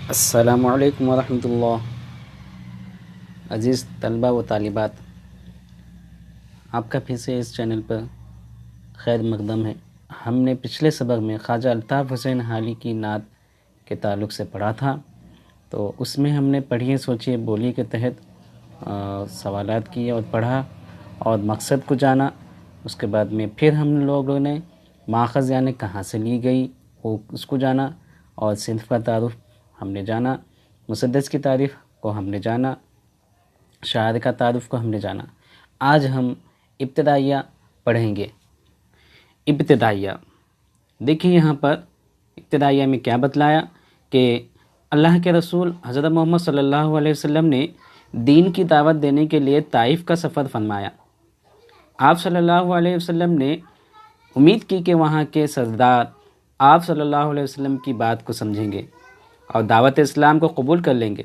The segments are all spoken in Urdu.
السلام علیکم ورحمۃ اللہ۔ عزیز طلبہ و طالبات، آپ کا پھر سے اس چینل پر خیر مقدم ہے۔ ہم نے پچھلے سبق میں خواجہ الطاف حسین حالی کی نعت کے تعلق سے پڑھا تھا، تو اس میں ہم نے پڑھیے سوچیے بولی کے تحت سوالات کیے اور پڑھا اور مقصد کو جانا۔ اس کے بعد میں پھر ہم لوگوں نے ماخذ یعنی کہاں سے لی گئی وہ اس کو جانا، اور صنف کا تعارف ہم نے جانا، مسدس کی تعریف کو ہم نے جانا، شاعر کا تعارف کو ہم نے جانا۔ آج ہم ابتدائیہ پڑھیں گے۔ ابتدائیہ دیکھیں، یہاں پر ابتدائیہ میں کیا بتلایا کہ اللہ کے رسول حضرت محمد صلی اللہ علیہ وسلم نے دین کی دعوت دینے کے لیے طائف کا سفر فرمایا۔ آپ صلی اللہ علیہ وسلم نے امید کی کہ وہاں کے سردار آپ صلی اللہ علیہ وسلم کی بات کو سمجھیں گے اور دعوت اسلام کو قبول کر لیں گے،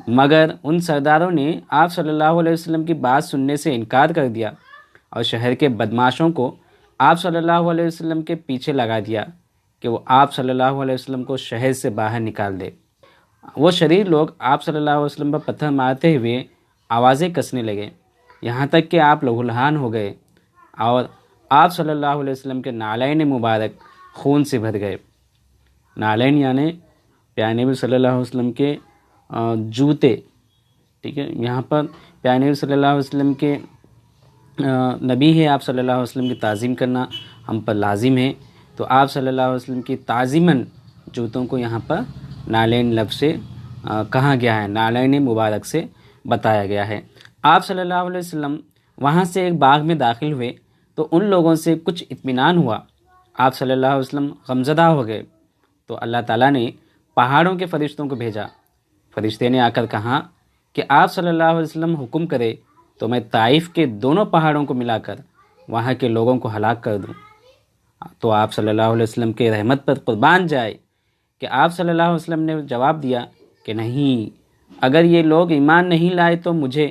مگر ان سرداروں نے آپ صلی اللہ علیہ وسلم کی بات سننے سے انکار کر دیا اور شہر کے بدماشوں کو آپ صلی اللہ علیہ وسلم کے پیچھے لگا دیا کہ وہ آپ صلی اللہ علیہ وسلم کو شہر سے باہر نکال دے۔ وہ شریر لوگ آپ صلی اللہ علیہ وسلم پر پتھر مارتے ہوئے آوازیں کسنے لگے، یہاں تک کہ آپ لہولہان ہو گئے اور آپ صلی اللہ علیہ وسلم کے نالین مبارک خون سے بھر گئے۔ نالین یعنی پیارے نبی صلی اللہ علیہ وسلم کے جوتے، ٹھیک ہے، یہاں پر پیارے نبی صلی اللہ علیہ وسلم کے نبی ہے، آپ صلی اللہ علیہ وسلم کی تعظیم کرنا ہم پر لازم ہے، تو آپ صلی اللہ علیہ وسلم کی تعظیماً جوتوں کو یہاں پر نالین لفظ سے کہا گیا ہے، نالین مبارک سے بتایا گیا ہے۔ آپ صلی اللہ علیہ وسلم وہاں سے ایک باغ میں داخل ہوئے تو ان لوگوں سے کچھ اطمینان ہوا۔ آپ صلی اللہ علیہ وسلم غمزدہ ہو گئے تو اللہ تعالیٰ نے پہاڑوں کے فرشتوں کو بھیجا۔ فرشتے نے آ کر کہا کہ آپ صلی اللہ علیہ وسلم حکم کرے تو میں طائف کے دونوں پہاڑوں کو ملا کر وہاں کے لوگوں کو ہلاک کر دوں۔ تو آپ صلی اللہ علیہ وسلم کے رحمت پر قربان جائے کہ آپ صلی اللہ علیہ وسلم نے جواب دیا کہ نہیں، اگر یہ لوگ ایمان نہیں لائے تو مجھے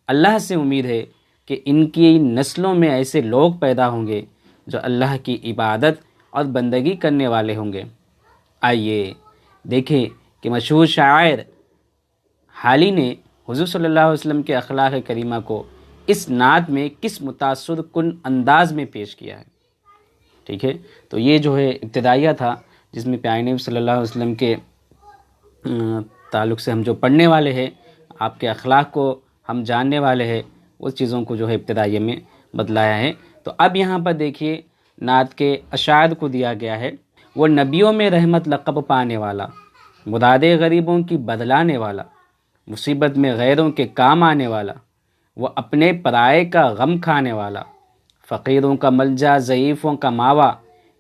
اللہ سے امید ہے کہ ان کی نسلوں میں ایسے لوگ پیدا ہوں گے جو اللہ کی عبادت اور بندگی کرنے والے ہوں گے۔ آئیے دیکھیں کہ مشہور شاعر حالی نے حضور صلی اللہ علیہ وسلم کے اخلاق کریمہ کو اس نعت میں کس متاثر کن انداز میں پیش کیا ہے۔ ٹھیک ہے، تو یہ جو ہے ابتدائیہ تھا جس میں پیارے نبی صلی اللہ علیہ وسلم کے تعلق سے ہم جو پڑھنے والے ہیں، آپ کے اخلاق کو ہم جاننے والے ہیں، اس چیزوں کو جو ہے ابتدائیہ میں بتلایا ہے۔ تو اب یہاں پر دیکھیے نعت کے اشعار کو دیا گیا ہے۔ وہ نبیوں میں رحمت لقب پانے والا، مراد غریبوں کی بدلانے والا، مصیبت میں غیروں کے کام آنے والا، وہ اپنے پرائے کا غم کھانے والا، فقیروں کا ملجا، ضعیفوں کا ماوا،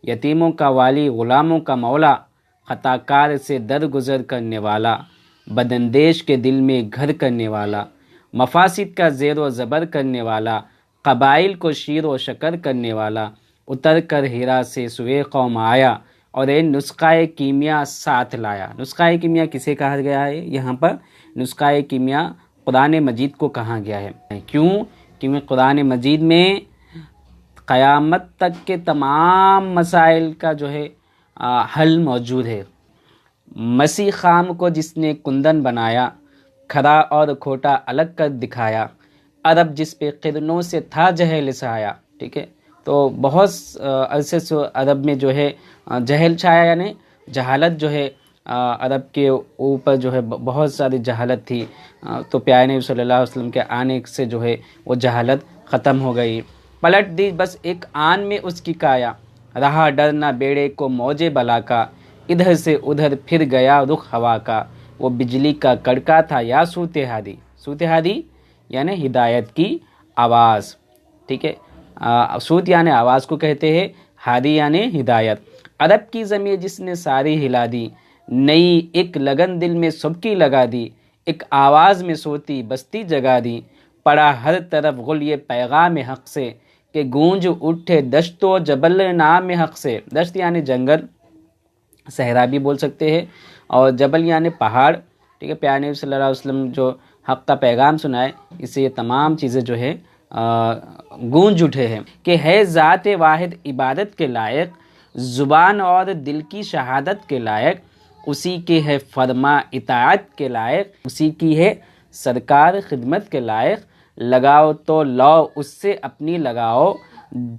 یتیموں کا والی، غلاموں کا مولا، خطا کار سے درگزر کرنے والا، بداندیش کے دل میں گھر کرنے والا، مفاسد کا زیر و زبر کرنے والا، قبائل کو شیر و شکر کرنے والا، اتر کر ہیرا سے سوئے قوم آیا اور اے نسخہ کیمیا ساتھ لایا۔ نسخہ کیمیا کسے کہا گیا ہے؟ یہاں پر نسخہ کیمیا قرآن مجید کو کہا گیا ہے۔ کیوں؟ کیونکہ قرآن مجید میں قیامت تک کے تمام مسائل کا جو ہے حل موجود ہے۔ مسیح خام کو جس نے کندن بنایا، کھرا اور کھوٹا الگ کر دکھایا، عرب جس پہ قرنوں سے تھا جہل سایہ۔ ٹھیک ہے، تو بہت عرصے سے عرب میں جو ہے جہل چھایا، یعنی جہالت جو ہے عرب کے اوپر جو ہے بہت ساری جہالت تھی، تو پیارے نبی صلی اللہ علیہ وسلم کے آنے سے جو ہے وہ جہالت ختم ہو گئی۔ پلٹ دی بس ایک آن میں اس کی کایا، رہا ڈر نہ بیڑے کو موج بلا کا، ادھر سے ادھر پھر گیا رخ ہوا کا، وہ بجلی کا کڑکا تھا یا صوت ہادی۔ صوت ہادی یعنی ہدایت کی آواز، ٹھیک ہے، صوت یعنی آواز کو کہتے ہیں، ہادی یعنی ہدایت۔ عرب کی زمین جس نے ساری ہلا دی، نئی ایک لگن دل میں سب کی لگا دی، ایک آواز میں سوتی بستی جگا دی، پڑا ہر طرف غل یہ پیغام حق سے کہ گونج اٹھے دشت و جبل نام حق سے۔ دشت یعنی جنگل، صحرا بھی بول سکتے ہیں، اور جبل یعنی پہاڑ، ٹھیک ہے۔ پیارے نبی صلی اللہ علیہ وسلم جو حق کا پیغام سنائے، اس سے یہ تمام چیزیں جو ہے گونج اٹھے ہیں کہ ہے ذات واحد عبادت کے لائق، زبان اور دل کی شہادت کے لائق، اسی کی ہے فرما اطاعت کے لائق، اسی کی ہے سرکار خدمت کے لائق، لگاؤ تو لو اس سے اپنی لگاؤ،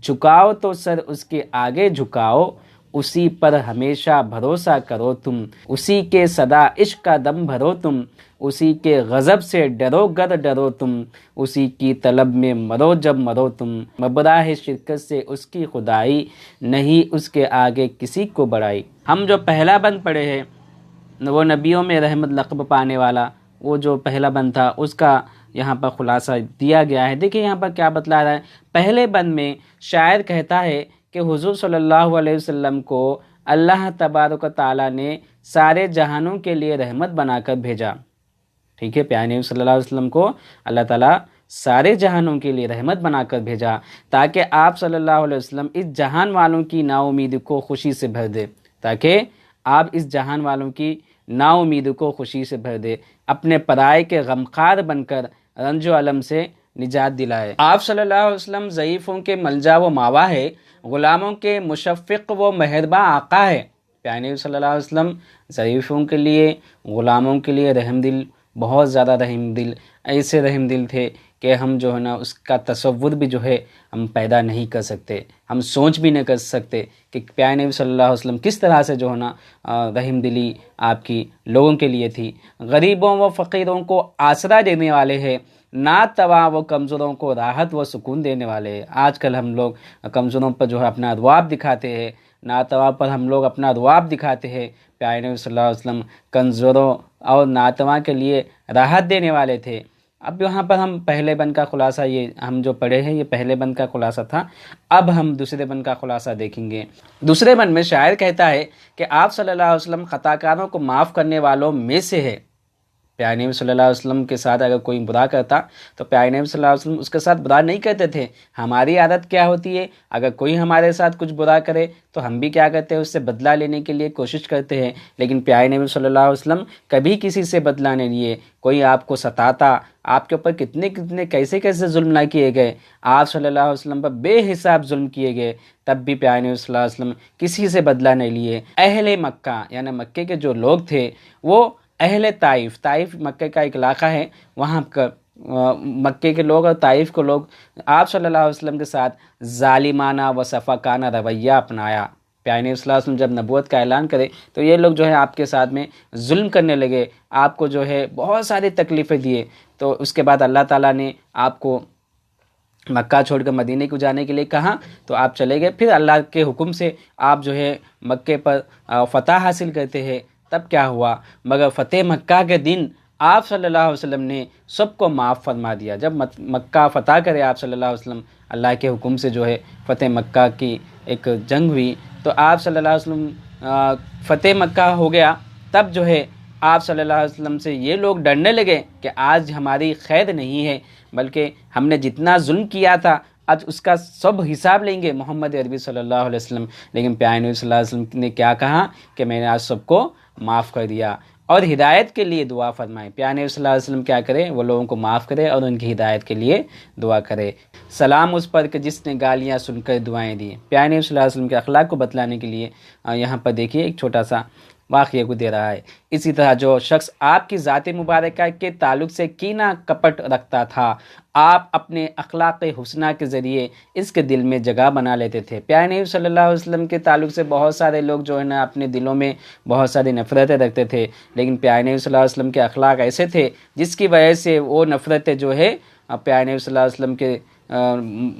جھکاؤ تو سر اس کے آگے جھکاؤ، اسی پر ہمیشہ بھروسہ کرو تم، اسی کے صدا عشق کا دم بھرو تم، اسی کے غضب سے ڈرو گر ڈرو تم، اسی کی طلب میں مرو جب مرو تم، مبراہ شرکت سے اس کی خدائی، نہیں اس کے آگے کسی کو بڑائی۔ ہم جو پہلا بند پڑھے ہیں وہ نبیوں میں رحمت لقب پانے والا وہ جو پہلا بند تھا اس کا یہاں پر خلاصہ دیا گیا ہے۔ دیکھیں یہاں پر کیا بتلا رہا ہے۔ پہلے بند میں شاعر کہتا ہے کہ حضور صلی اللہ علیہ وسلم کو اللہ تبارک و تعالیٰ نے سارے جہانوں کے لیے رحمت بنا کر بھیجا، ٹھیک ہے، پیارے نبی صلی اللہ علیہ وسلم کو اللہ تعالیٰ سارے جہانوں کے لیے رحمت بنا کر بھیجا تاکہ آپ صلی اللہ علیہ وسلم اس جہان والوں کی نا امید کو خوشی سے بھر دے، تاکہ آپ اس جہان والوں کی نا امید کو خوشی سے بھر دے، اپنے پرائے کے غمخوار بن کر رنج و الم سے نجات دلائے۔ آپ صلی اللہ علیہ وسلم ضعیفوں کے ملجا و ماوا ہے، غلاموں کے مشفق و مہرباں آقا ہے۔ پیارے نبی صلی اللہ علیہ وسلم ضعیفوں کے لیے، غلاموں کے لیے رحم دل، بہت زیادہ رحم دل، ایسے رحم دل تھے کہ ہم جو ہے نا اس کا تصور بھی جو ہے ہم پیدا نہیں کر سکتے، ہم سوچ بھی نہیں کر سکتے کہ پیارے نبی صلی اللہ علیہ وسلم کس طرح سے جو ہے نا رحم دلی آپ کی لوگوں کے لیے تھی۔ غریبوں و فقیروں کو آسرا دینے والے ہیں، ناتواں و کمزوروں کو راحت و سکون دینے والے ہیں۔ آج کل ہم لوگ کمزوروں پر جو ہے اپنا رعب دکھاتے ہیں، ناتواں پر ہم لوگ اپنا رعب دکھاتے ہیں۔ پیارے نبی صلی اللہ علیہ وسلم کمزوروں اور ناتواں کے لیے راحت دینے والے تھے۔ اب یہاں پر ہم پہلے بند کا خلاصہ، یہ ہم جو پڑھے ہیں یہ پہلے بند کا خلاصہ تھا، اب ہم دوسرے بند کا خلاصہ دیکھیں گے۔ دوسرے بند میں شاعر کہتا ہے کہ آپ صلی اللہ علیہ وسلم خطا کاروں کو معاف کرنے والوں میں سے ہے۔ پیارے نبی صلی اللہ علیہ وسلم کے ساتھ اگر کوئی برا کرتا تو پیارے نبی صلی اللہ علیہ وسلم اس کے ساتھ برا نہیں کرتے تھے۔ ہماری عادت کیا ہوتی ہے، اگر کوئی ہمارے ساتھ کچھ برا کرے تو ہم بھی کیا کرتے ہیں، اس سے بدلہ لینے کے لیے کوشش کرتے ہیں، لیکن پیارے نبی صلی اللہ علیہ وسلم کبھی کسی سے بدلہ نہیں لیے۔ کوئی آپ کو ستاتا، آپ کے اوپر کتنے کیسے ظلم نہ کیے گئے، آپ صلی اللہ علیہ وسلم پر بے حساب ظلم کیے گئے، تب بھی پیارے نبی صلی اللہ علیہ وسلم کسی سے بدلہ نہیں لیے۔ اہل مکہ یعنی مکے کے جو لوگ تھے وہ اہل طائف، طائف مکے کا ایک علاقہ ہے، وہاں کا مکے کے لوگ اور طائف کے لوگ آپ صلی اللہ علیہ وسلم کے ساتھ ظالمانہ و صفاقانہ رویہ اپنایا۔ پیارے نبی صلی اللہ علیہ وسلم جب نبوت کا اعلان کرے تو یہ لوگ جو ہے آپ کے ساتھ میں ظلم کرنے لگے، آپ کو جو ہے بہت ساری تکلیفیں دیے۔ تو اس کے بعد اللہ تعالیٰ نے آپ کو مکہ چھوڑ کر مدینے کو جانے کے لیے کہا تو آپ چلے گئے، پھر اللہ کے حکم سے آپ جو ہے مکے پر فتح حاصل کرتے ہیں۔ تب کیا ہوا، مگر فتح مکہ کے دن آپ صلی اللہ علیہ وسلم نے سب کو معاف فرما دیا۔ جب مکہ فتح کرے آپ صلی اللہ علیہ وسلم، اللہ کے حکم سے جو ہے فتح مکہ کی ایک جنگ ہوئی تو آپ صلی اللہ علیہ وسلم فتح مکہ ہو گیا، تب جو ہے آپ صلی اللہ علیہ وسلم سے یہ لوگ ڈرنے لگے کہ آج ہماری خیر نہیں ہے، بلکہ ہم نے جتنا ظلم کیا تھا آج اس کا سب حساب لیں گے محمد عربی صلی اللہ علیہ وسلم۔ لیکن پیارے نبی صلی اللہ علیہ وسلم نے کیا کہا کہ میں نے آج سب کو معاف کر دیا، اور ہدایت کے لیے دعا فرمائے۔ پیارے نبی صلی اللہ علیہ وسلم کیا کرے، وہ لوگوں کو معاف کرے اور ان کی ہدایت کے لیے دعا کرے۔ سلام اس پر کہ جس نے گالیاں سن کر دعائیں دی۔ پیارے نبی صلی اللہ علیہ وسلم کے اخلاق کو بتلانے کے لیے یہاں پر دیکھیے ایک چھوٹا سا واقعہ کو دے رہا ہے۔ اسی طرح جو شخص آپ کی ذات مبارکہ کے تعلق سے کینہ کپٹ رکھتا تھا، آپ اپنے اخلاق حسنہ کے ذریعے اس کے دل میں جگہ بنا لیتے تھے۔ پیارے نبی صلی اللہ علیہ وسلم کے تعلق سے بہت سارے لوگ جو ہے نا اپنے دلوں میں بہت ساری نفرتیں رکھتے تھے، لیکن پیارے نبی صلی اللہ علیہ وسلم کے اخلاق ایسے تھے جس کی وجہ سے وہ نفرتیں جو ہے پیارے نبی صلی اللہ علیہ وسلم کے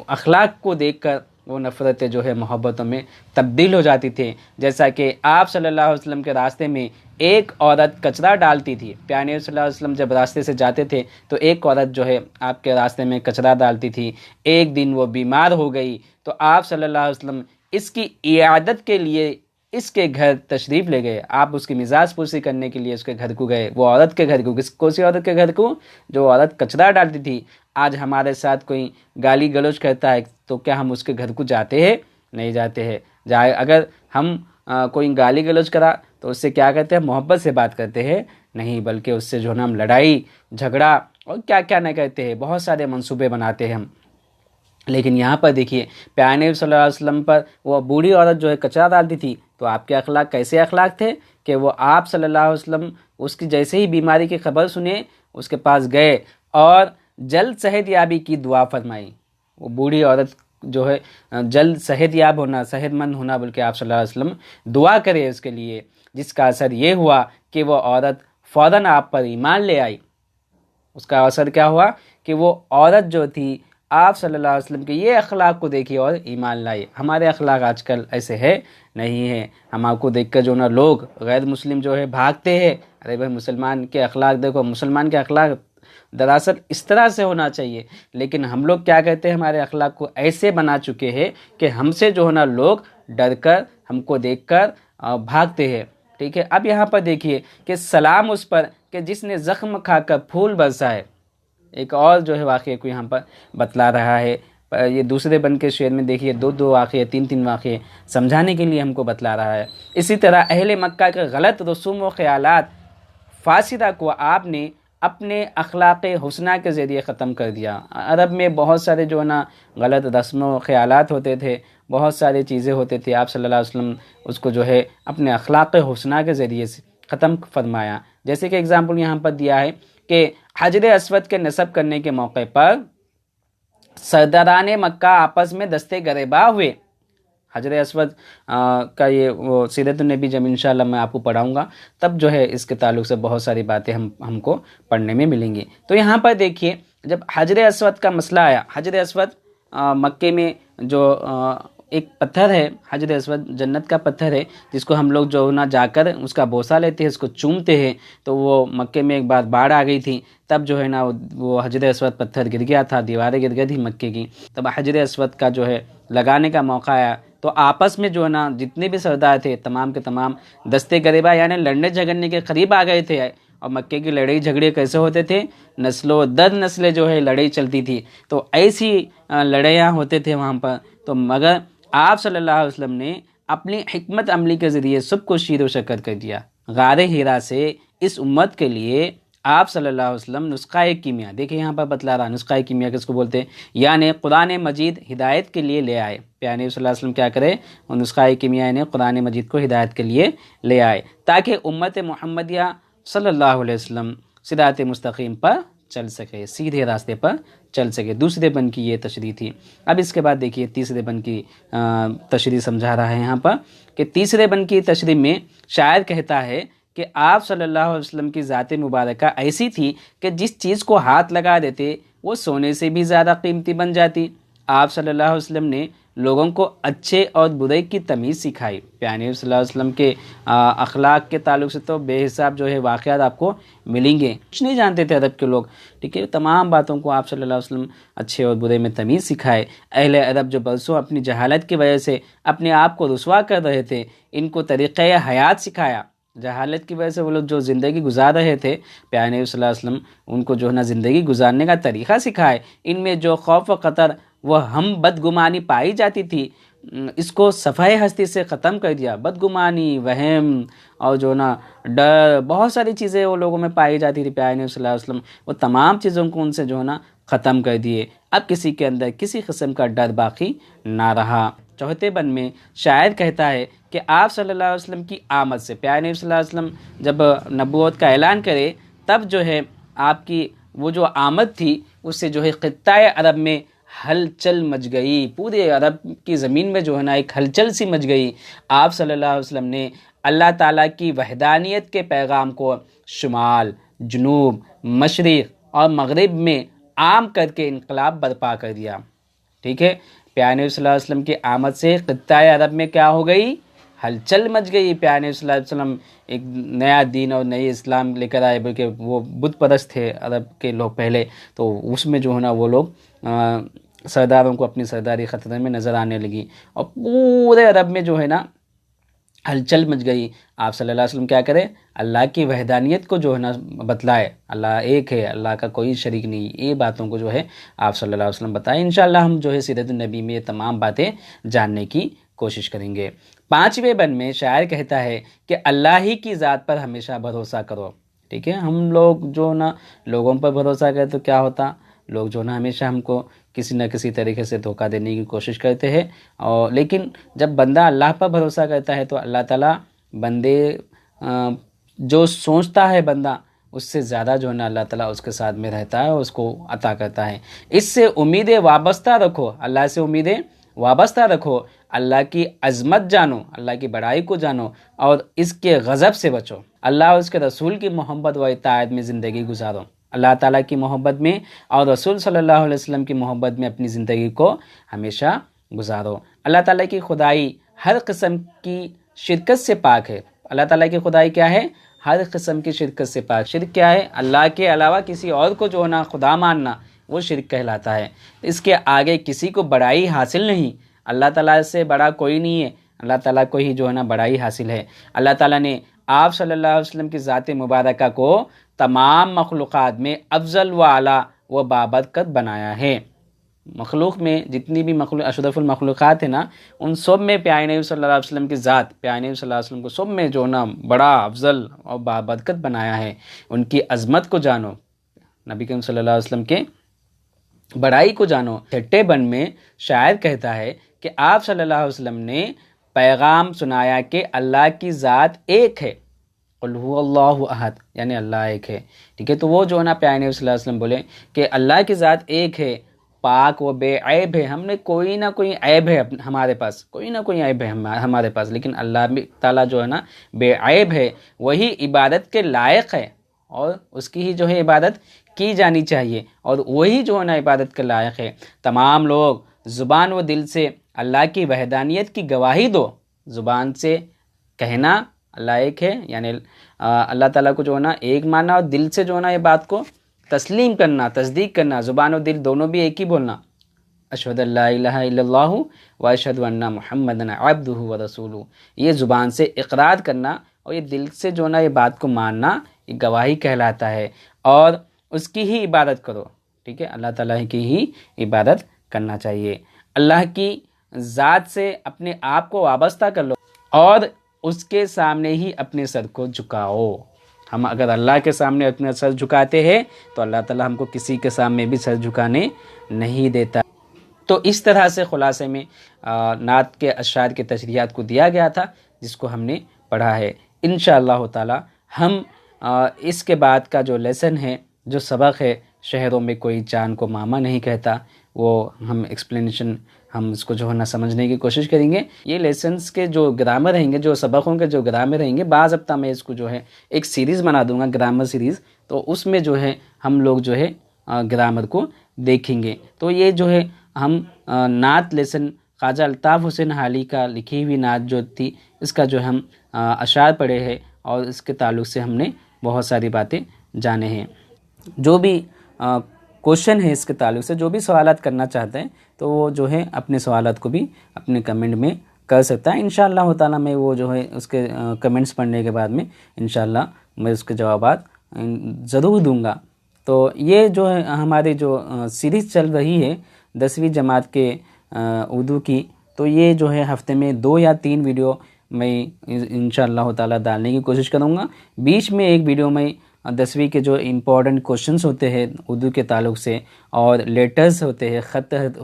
اخلاق کو دیکھ کر وہ نفرتیں جو ہے محبتوں میں تبدیل ہو جاتی تھیں۔ جیسا کہ آپ صلی اللہ علیہ وسلم کے راستے میں ایک عورت کچرا ڈالتی تھی، پیارے نبی صلی اللہ علیہ وسلم جب راستے سے جاتے تھے تو ایک عورت جو ہے آپ کے راستے میں کچرا ڈالتی تھی، ایک دن وہ بیمار ہو گئی تو آپ صلی اللہ علیہ وسلم اس کی عیادت کے لیے اس کے گھر تشریف لے گئے، آپ اس کی مزاج پرسی کرنے کے لیے اس کے گھر کو گئے، وہ عورت کے گھر کو، کون سی عورت کے گھر کو؟ جو عورت کچرا ڈالتی تھی۔ آج ہمارے ساتھ کوئی گالی گلوچ کرتا ہے تو کیا ہم اس کے گھر کو جاتے ہیں؟ نہیں جاتے ہیں۔ اگر ہم کوئی گالی گلوچ کرا تو اس سے کیا کرتے ہیں؟ محبت سے بات کرتے ہیں؟ نہیں، بلکہ اس سے جو ہے نا ہم لڑائی جھگڑا اور کیا کیا نہیں کرتے ہیں، بہت سارے منصوبے بناتے ہیں ہم۔ لیکن یہاں پر دیکھیے پیارے نبی صلی اللہ علیہ وسلم پر وہ بوڑھی عورت جو ہے کچرا ڈالتی تھی، تو آپ کے اخلاق کیسے اخلاق تھے کہ وہ آپ صلی اللہ علیہ وسلم اس کی جیسے ہی بیماری کی خبر سنے اس کے پاس گئے اور جلد صحت یابی کی دعا فرمائی. وہ بوڑھی عورت جو ہے جلد صحت یاب ہونا، صحت مند ہونا، بلکہ آپ صلی اللہ علیہ وسلم دعا کرے اس کے لیے، جس کا اثر یہ ہوا کہ وہ عورت فوراً آپ پر ایمان لے آئی. اس کا اثر کیا ہوا کہ وہ عورت جو تھی آپ صلی اللہ علیہ وسلم کے یہ اخلاق کو دیکھی اور ایمان لائی. ہمارے اخلاق آج کل ایسے ہے نہیں ہے. ہم آپ کو دیکھ کر جو نا لوگ غیر مسلم جو ہے بھاگتے ہیں، ارے بھائی مسلمان کے اخلاق دیکھو. مسلمان کے اخلاق دراصل اس طرح سے ہونا چاہیے، لیکن ہم لوگ کیا کہتے ہیں، ہمارے اخلاق کو ایسے بنا چکے ہیں کہ ہم سے جو ہے نا لوگ ڈر کر ہم کو دیکھ کر بھاگتے ہیں. ٹھیک ہے، اب یہاں پر دیکھیے کہ سلام اس پر کہ جس نے زخم کھا کر پھول برسا ہے. ایک اور جو ہے واقعے کو یہاں پر بتلا رہا ہے. یہ دوسرے بن کے شعر میں دیکھیے دو واقعے، تین واقعے سمجھانے کے لیے ہم کو بتلا رہا ہے. اسی طرح اہل مکہ کے غلط رسوم و خیالات فاسدہ کو آپ نے اپنے اخلاق حسنہ کے ذریعے ختم کر دیا. عرب میں بہت سارے جو ہے نا غلط رسم و خیالات ہوتے تھے، بہت ساری چیزیں ہوتے تھے. آپ صلی اللہ علیہ وسلم اس کو جو ہے اپنے اخلاق حسنہ کے ذریعے سے ختم فرمایا. جیسے کہ اگزامپل یہاں پر دیا ہے کہ حجر اسود کے نصب کرنے کے موقع پر سرداران مکہ آپس میں دستے گریباں ہوئے. حجر اسود کا یہ وہ سیرت النبی جب انشاءاللہ میں آپ کو پڑھاؤں گا تب جو ہے اس کے تعلق سے بہت ساری باتیں ہم کو پڑھنے میں ملیں گی. تو یہاں پر دیکھیے جب حجر اسود کا مسئلہ آیا، حجر اسود مکے میں جو ایک پتھر ہے، حجر اسود جنت کا پتھر ہے جس کو ہم لوگ جو نا جا کر اس کا بوسہ لیتے ہیں، اس کو چومتے ہیں. تو وہ مکے میں ایک بار باڑھ آ گئی تھی، تب جو ہے نا وہ حجر اسود پتھر گر گیا تھا، دیواریں گر گئی تھی مکے کی. تب حجر اسود کا جو ہے لگانے کا موقع آیا تو آپس میں جو ہے نا جتنے بھی سردار تھے تمام کے تمام دستے گریباں یعنی لڑنے جھگڑنے کے قریب آ گئے تھے. اور مکے کی لڑائی جھگڑے کیسے ہوتے تھے، نسلوں در نسلیں جو ہے لڑائی چلتی تھی. تو ایسی لڑائیاں ہوتے تھے وہاں پر. تو مگر آپ صلی اللہ علیہ وسلم نے اپنی حکمت عملی کے ذریعے سب کو شیر و شکر کر دیا. غار ہیرا سے اس امت کے لیے آپ صلی اللہ علیہ وسلم نسخہ کیمیا، دیکھیں یہاں پر بتلا رہا نسخہ کیمیا کس کو بولتے ہیں، یعنی قرآن مجید ہدایت کے لیے لے آئے. پیارے صلی اللہ علیہ وسلم کیا کرے، نسخہ کیمیا یعنی قرآن مجید کو ہدایت کے لیے لے آئے تاکہ امت محمدیہ صلی اللہ علیہ وسلم صراط مستقیم پر چل سکے، سیدھے راستے پر چل سکے. دوسرے بن کی یہ تشریح تھی. اب اس کے بعد دیکھیے تیسرے بن کی تشریح سمجھا رہا ہے یہاں پر کہ تیسرے بن کی تشریح میں شاعر کہتا ہے کہ آپ صلی اللہ علیہ وسلم کی ذات مبارکہ ایسی تھی کہ جس چیز کو ہاتھ لگا دیتے وہ سونے سے بھی زیادہ قیمتی بن جاتی. آپ صلی اللہ علیہ وسلم نے لوگوں کو اچھے اور برے کی تمیز سکھائی. پیارے صلی اللہ علیہ وسلم کے اخلاق کے تعلق سے تو بے حساب جو ہے واقعات آپ کو ملیں گے. کچھ نہیں جانتے تھے عرب کے لوگ، ٹھیک ہے. تمام باتوں کو آپ صلی اللہ علیہ وسلم اچھے اور برے میں تمیز سکھائے. اہل عرب جو برسوں اپنی جہالت کی وجہ سے اپنے آپ کو رسوا کر رہے تھے، ان کو طریقۂ حیات سکھایا. جہالت کی وجہ سے وہ لوگ جو زندگی گزار رہے تھے، پیارے صلی اللہ علیہ وسلم ان کو جو ہے نا زندگی گزارنے کا طریقہ سکھائے. ان میں جو خوف و خطر وہ ہم بدگمانی پائی جاتی تھی، اس کو صفحہ ہستی سے ختم کر دیا. بدگمانی، وہم اور جو نا ڈر، بہت ساری چیزیں وہ لوگوں میں پائی جاتی تھی. پیارے صلی اللہ علیہ وسلم وہ تمام چیزوں کو ان سے جو ہے نا ختم کر دیے. اب کسی کے اندر کسی قسم کا ڈر باقی نہ رہا. چوتھے بند میں شاعر کہتا ہے کہ آپ صلی اللہ علیہ وسلم کی آمد سے، پیارے صلی اللہ علیہ وسلم جب نبوت کا اعلان کرے تب جو ہے آپ کی وہ جو آمد تھی اس سے جو ہے خطہ عرب میں ہلچل مچ گئی. پورے عرب کی زمین میں جو ہے نا ایک ہلچل سی مچ گئی. آپ صلی اللہ علیہ وسلم نے اللہ تعالیٰ کی وحدانیت کے پیغام کو شمال، جنوب، مشرق اور مغرب میں عام کر کے انقلاب برپا کر دیا. ٹھیک ہے، پیارے صلی اللہ علیہ وسلم کی آمد سے خطہ عرب میں کیا ہو گئی، ہلچل مچ گئی. پیارے صلی اللہ علیہ وسلم ایک نیا دین اور نئی اسلام لے کر آئے، بلکہ وہ بت پرست تھے عرب کے لوگ پہلے. تو اس میں جو ہے نا وہ لوگ سرداروں کو اپنی سرداری خطرے میں نظر آنے لگی اور پورے عرب میں جو ہے نا ہلچل مچ گئی. آپ صلی اللہ علیہ وسلم کیا کرے، اللہ کی وحدانیت کو جو ہے نا بتلائے. اللہ ایک ہے، اللہ کا کوئی شریک نہیں. یہ باتوں کو جو ہے آپ صلی اللہ علیہ وسلم بتائیں. انشاءاللہ ہم جو ہے سیرت النبی میں یہ تمام باتیں جاننے کی کوشش کریں گے. پانچویں بند میں شاعر کہتا ہے کہ اللہ ہی کی ذات پر ہمیشہ بھروسہ کرو. ٹھیک ہے، ہم لوگ جو نا لوگوں پر بھروسہ کریں تو کیا ہوتا، لوگ جو ہے نا ہمیشہ ہم کو کسی نہ کسی طریقے سے دھوکہ دینے کی کوشش کرتے ہیں، اور لیکن جب بندہ اللہ پر بھروسہ کرتا ہے تو اللہ تعالیٰ بندے جو سوچتا ہے بندہ اس سے زیادہ جو ہے نا اللہ تعالیٰ اس کے ساتھ میں رہتا ہے اور اس کو عطا کرتا ہے۔ اس سے امیدیں وابستہ رکھو، اللہ سے امیدیں وابستہ رکھو، اللہ کی عظمت جانو، اللہ کی بڑائی کو جانو، اور اس کے غضب سے بچو، اللہ اور اس کے رسول کی محبت و اطاعت میں زندگی گزارو، اللہ تعالیٰ کی محبت میں اور رسول صلی اللہ علیہ وسلم کی محبت میں اپنی زندگی کو ہمیشہ گزارو۔ اللہ تعالیٰ کی خدائی ہر قسم کی شرکت سے پاک ہے۔ اللہ تعالیٰ کی خدائی کیا ہے؟ ہر قسم کی شرکت سے پاک۔ شرک کیا ہے؟ اللہ کے علاوہ کسی اور کو جو ہے نا خدا ماننا، وہ شرک کہلاتا ہے۔ اس کے آگے کسی کو بڑائی حاصل نہیں، اللہ تعالیٰ سے بڑا کوئی نہیں ہے، اللہ تعالیٰ کو ہی جو ہے نا بڑائی حاصل ہے۔ اللہ تعالیٰ نے آپ صلی اللہ علیہ وسلم کی ذات مبارکہ کو تمام مخلوقات میں افضل و اعلیٰ و بابرکت بنایا ہے۔ مخلوق میں جتنی بھی اشرف المخلوقات ہیں نا، ان سب میں پیارے نبی صلی اللہ علیہ وسلم کی ذات، پیارے نبی صلی اللہ علیہ وسلم کو سب میں جو نا بڑا افضل اور بابرکت بنایا ہے۔ ان کی عظمت کو جانو، نبی کریم صلی اللہ علیہ وسلم کے بڑائی کو جانو۔ چھٹے بند میں شاعر کہتا ہے کہ آپ صلی اللہ علیہ وسلم نے پیغام سنایا کہ اللہ کی ذات ایک ہے، قل هو اللہ احد، یعنی اللہ ایک ہے، ٹھیک ہے۔ تو وہ جو ہے نا پیارے نبی صلی اللہ علیہ وسلم بولے کہ اللہ کی ذات ایک ہے، پاک و بے عیب ہے، ہم نے کوئی نہ کوئی عیب ہے ہمارے پاس، کوئی نہ کوئی عیب ہے ہمارے پاس، لیکن اللہ تعالیٰ جو ہے نا بے عیب ہے، وہی عبادت کے لائق ہے، اور اس کی ہی جو ہے عبادت کی جانی چاہیے، اور وہی جو ہے نا عبادت کے لائق ہے۔ تمام لوگ زبان و دل سے اللہ کی وحدانیت کی گواہی دو، زبان سے کہنا اللہ ایک ہے، یعنی اللہ تعالیٰ کو جو ہے نا ایک ماننا، اور دل سے جو ہے نا یہ بات کو تسلیم کرنا، تصدیق کرنا، زبان و دل دونوں بھی ایک ہی بولنا، اشہد ان لا الہ الا اللہ و اشہد ان محمدا عبدہ و رسولہ، یہ زبان سے اقرار کرنا اور یہ دل سے جو ہے نا یہ بات کو ماننا، یہ گواہی کہلاتا ہے، اور اس کی ہی عبادت کرو، ٹھیک ہے، اللہ تعالیٰ کی ہی عبادت کرنا چاہیے۔ اللہ کی ذات سے اپنے آپ کو وابستہ کر لو اور اس کے سامنے ہی اپنے سر کو جھکاؤ۔ ہم اگر اللہ کے سامنے اپنا سر جھکاتے ہیں تو اللہ تعالیٰ ہم کو کسی کے سامنے بھی سر جھکانے نہیں دیتا۔ تو اس طرح سے خلاصے میں نعت کے اشعار کے تشریحات کو دیا گیا تھا، جس کو ہم نے پڑھا ہے۔ انشاءاللہ تعالیٰ ہم اس کے بعد کا جو لیسن ہے، جو سبق ہے، شہروں میں کوئی چاند کو ماما نہیں کہتا، وہ ہم ایکسپلینیشن ہم اس کو جو ہے نا سمجھنے کی کوشش کریں گے۔ یہ لیسنز کے جو گرامر رہیں گے، جو سبقوں کے جو گرامر رہیں گے، بعض ہفتہ میں اس کو جو ہے ایک سیریز بنا دوں گا، گرامر سیریز، تو اس میں جو ہے ہم لوگ جو ہے گرامر کو دیکھیں گے۔ تو یہ جو ہے ہم نعت لیسن خواجہ الطاف حسین حالی کا لکھی ہوئی نعت جو تھی، اس کا جو ہم اشعار پڑھے ہیں، اور اس کے تعلق سے ہم نے بہت ساری باتیں جانے ہیں۔ جو بھی کوشچن ہے اس کے تعلق سے، جو بھی سوالات کرنا چاہتے ہیں، تو وہ جو ہے اپنے سوالات کو بھی اپنے کمنٹ میں کر سکتا ہے۔ انشاءاللہ تعالیٰ میں وہ جو ہے اس کے کمنٹس پڑھنے کے بعد میں انشاءاللہ میں اس کے جوابات ضرور دوں گا۔ تو یہ جو ہے ہماری جو سیریز چل رہی ہے 10ویں جماعت کے اردو کی، تو یہ جو ہے ہفتے میں 2 یا 3 ویڈیو میں انشاءاللہ تعالیٰ ڈالنے کی کوشش کروں گا۔ بیچ میں ایک ویڈیو میں 10ویں کے جو امپورٹنٹ کوشچنس ہوتے ہیں اردو کے تعلق سے، اور لیٹرز ہوتے ہیں،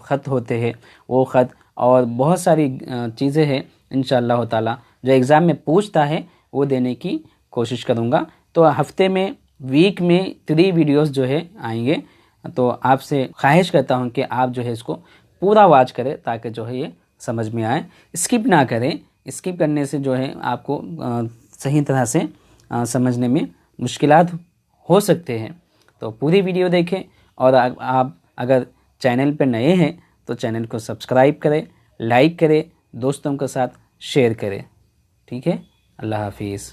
خط ہوتے ہیں، وہ خط اور بہت ساری چیزیں ہیں انشاءاللہ تعالیٰ جو ایگزام میں پوچھتا ہے، وہ دینے کی کوشش کروں گا۔ تو ہفتے میں ویک میں 3 ویڈیوز جو ہے آئیں گے، تو آپ سے خواہش کرتا ہوں کہ آپ جو ہے اس کو پورا واچ کریں، تاکہ جو ہے یہ سمجھ میں آئے، اسکپ نہ کریں۔ اسکپ کرنے سے جو ہے آپ کو صحیح طرح سے سمجھنے میں مشکلات ہو سکتے ہیں۔ تو پوری ویڈیو دیکھیں، اور آپ اگر چینل پہ نئے ہیں تو چینل کو سبسکرائب کریں، لائک کریں، دوستوں کے ساتھ شیئر کریں، ٹھیک ہے۔ اللہ حافظ۔